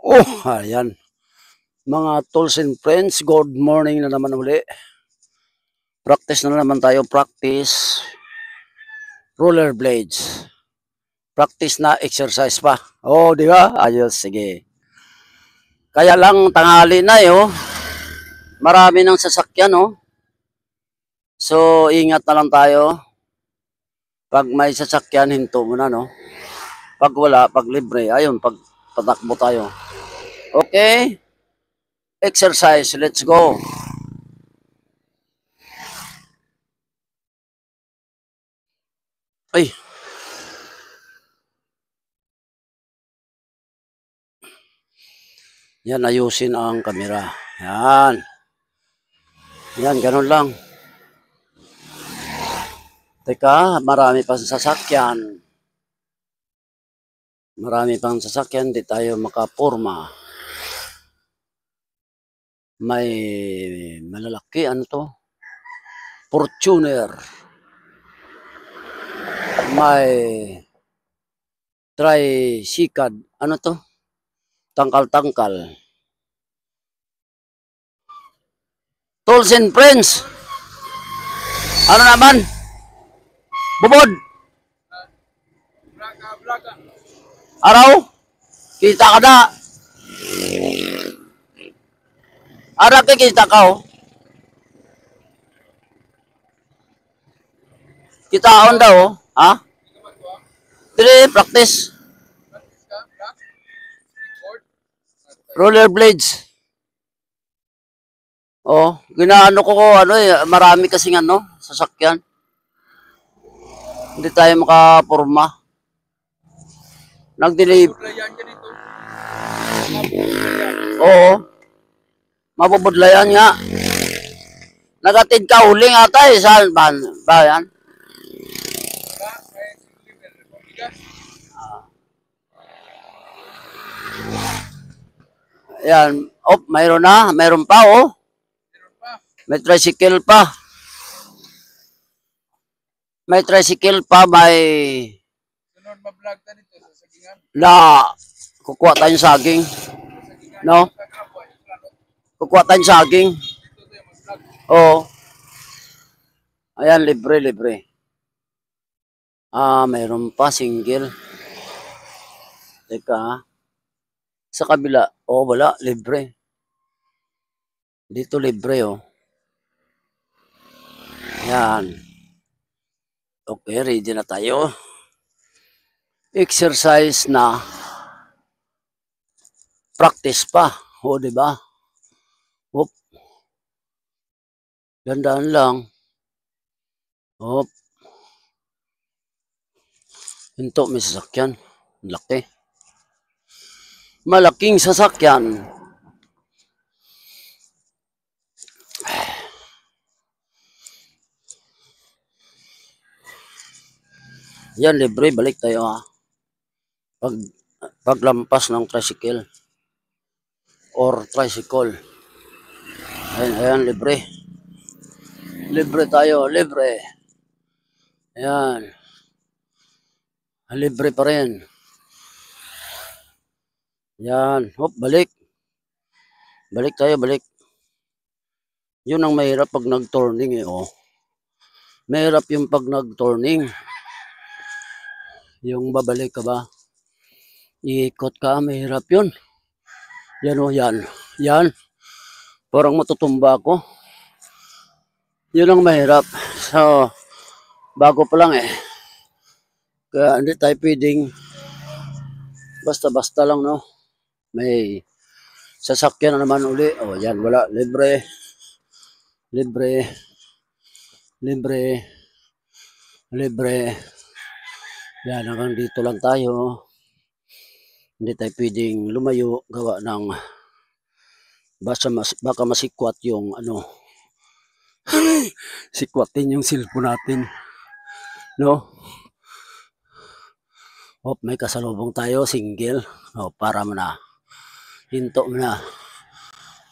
Oh, ayan. Mga tools and friends, good morning na naman uli. Practice na naman tayo, practice roller blades. Practice na exercise pa. Oh, di ba? Ayos, sige. Kaya lang tanghali na oh. Marami ng sasakyan oh. So, ingat na lang tayo. Pag may sasakyan, hinto mo na no. Pag wala, pag libre, ayun, pag patakbo tayo. Okay? Exercise, let's go. Ay. Yan, ayusin ang kamera. Yan. Yan, ganun lang. Teka, marami pang sasakyan. Marami pang sasakyan, di tayo makapurma. May malalaki, ano to? Fortuner. May tricycad, ano to? Tangkal-tangkal. Tools and friends. Ano naman? Bubod. Araw? Kita ka na. Araw kita ka oh. Kita on daw oh. Ha? Dili, practice. Roller blades. Oh, ginaano ko ano eh, marami kasing ano, sasakyan. Hindi tayo makapurma. Nag-deliver. Oo. Mabubudlayan nga. Nagatid ka huling ata eh. Saan ba yan? Yan. Oh, mayroon na. Mayroon pa oh. May tricycle pa. May tricycle pa. May... Na kukuha tayong saging. No? Kukuha tayong saging. Oo. Ayan, libre. Ah, mayroon pa, single. Teka. Sa kabila. Oh, wala, libre. Dito libre oh. Yan. Okay, ready na tayo. Exercise na. Practice pa. O, di ba? Hop. Dandaan lang. Hop. Hinto, may sasakyan. Laki. Malaking sasakyan. Yan, libre. Balik tayo ha. Paglampas ng tricycle. Or tricycle. Ayan, libre. Libre tayo, libre. Ayan. Libre pa rin. Yan. Hop, balik. Balik tayo, balik. Yun ang mahirap pag nag-turning eh, oh. Mahirap yung pag nag-turning. Yung babalik ka ba? Iikot ka, mahirap yun. Yan oh, yan. Yan. Parang matutumba ako. Yun ang mahirap. So, bago pa lang eh. Kaya hindi tayo pwedeng basta-basta lang, no? May sasakyan na naman uli. O, yan, wala. Libre. Libre. Libre. Libre. Yan, hanggang dito lang tayo. Hindi tayo pwedeng lumayo. Gawa ng baka masikwat yung ano. Sikwatin yung cellphone natin. No? Hop, may kasalubong tayo, single. O, para mo na. Hinto mo na.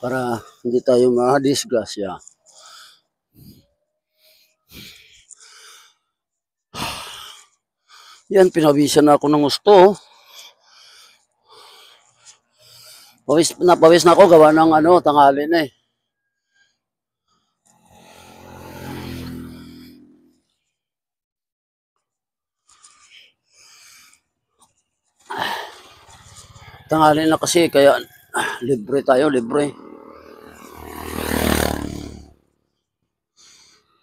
Para hindi tayo ma-disgrasya. Yan, pinawisan na ako ng gusto. Pawis na ako gawa ng ano, tanghali na eh. Tanghali na kasi kaya libre tayo, libre.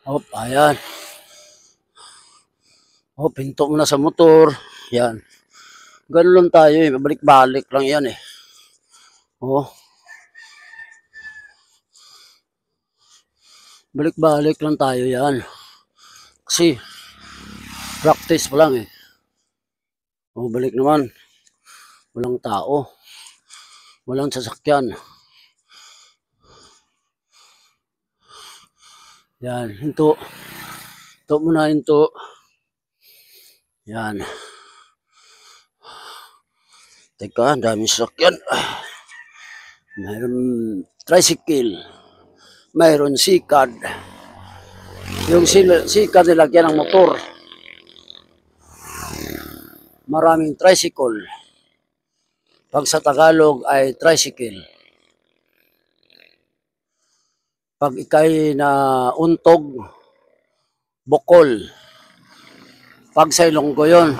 Hop, ayan. Hop, pinto mo na sa motor. Yan. Ganun lang tayo eh. Balik-balik lang yan eh. Oh. Balik-balik lang tayo yan. Kasi, practice pa lang eh. Oh, balik naman. Walang tao. Walang sasakyan. Yan, hinto. Hinto muna, hinto. Yan. Teka, daming sasakyan. Mayroon tricycle. Mayroon sikad. Yung sikad nilagyan ng motor. Maraming tricycle. Pag sa Tagalog ay tricycle. Pag ikay na untog, bukol. Pag sa Ilonggo yun.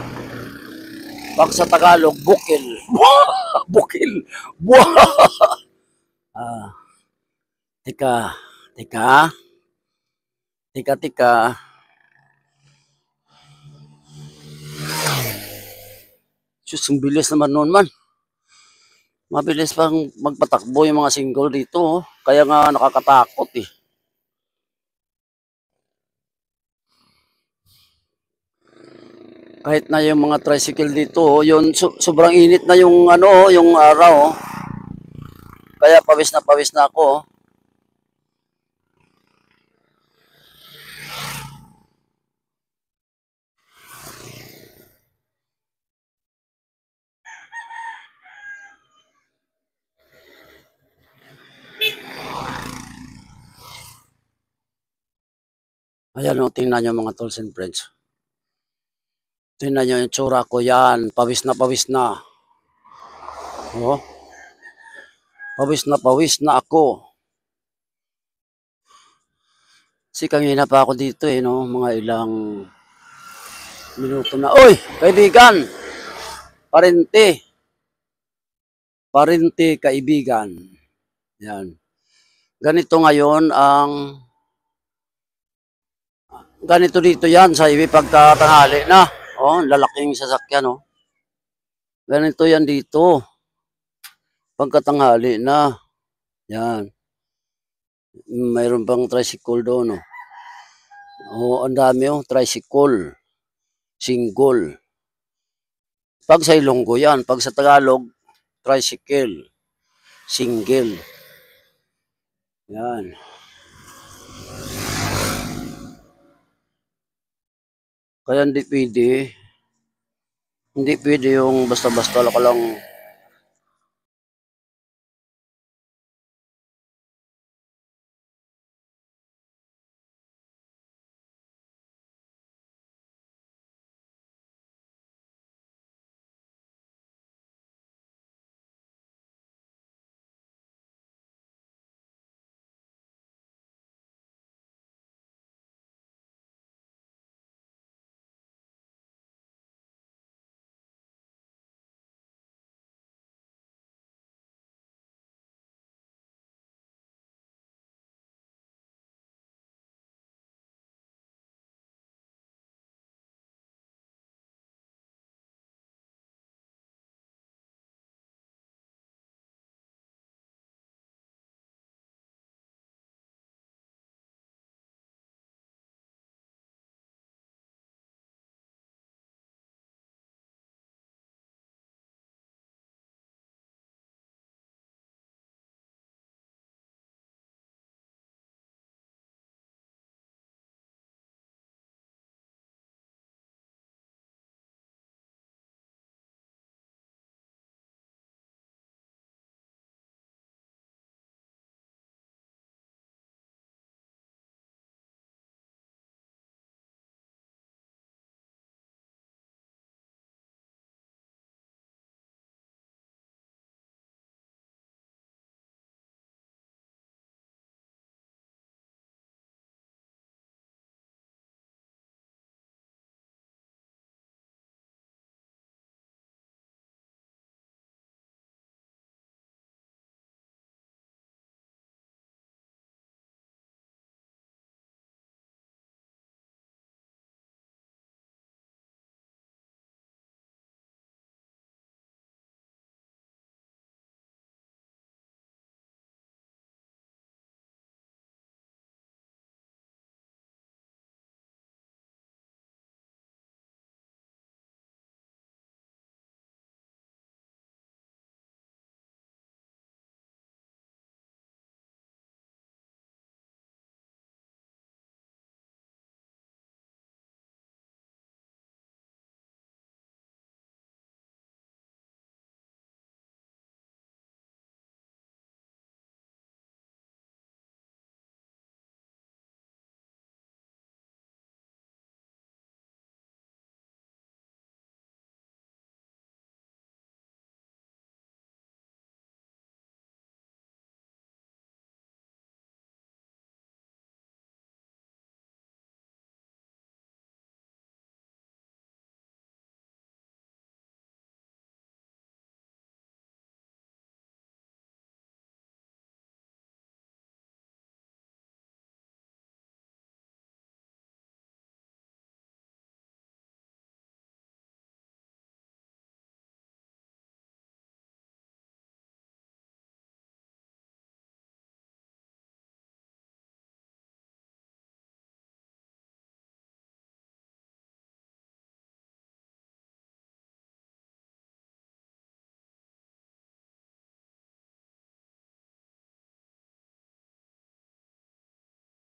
Pag sa Tagalog, bukil. Bukil. Tika. Diyos, ang bilis naman noon man. Mabilis pang magpatakbo yung mga single dito. Oh. Kaya nga nakakatakot eh. Kahit na yung mga tricycle dito, oh, yun, sobrang init na yung ano, yung araw. Oh. Kaya pawis na ako. Oh. Ayan o, tingnan nyo mga tools and friends. Tingnan nyo yung tsura ko yan. Pawis na. Oh. Pawis na ako. Kasi kanina pa ako dito eh, no? Mga ilang minuto na. Uy! Kaibigan! Parente, kaibigan. Yan. Ganito ngayon ang ganito dito yan sa iwi pagkatanghali na. Oh, lalaking sasakyan, oh. Ganito yan dito. Pagkatanghali na. Yan. Mayroon pang tricycle doon, oh. Oh, ang dami, oh. Tricycle. Single. Pag sa Ilonggo yan. Pag sa Tagalog, tricycle. Single. Yan. Kaya hindi pwede yung basta-basta ka lang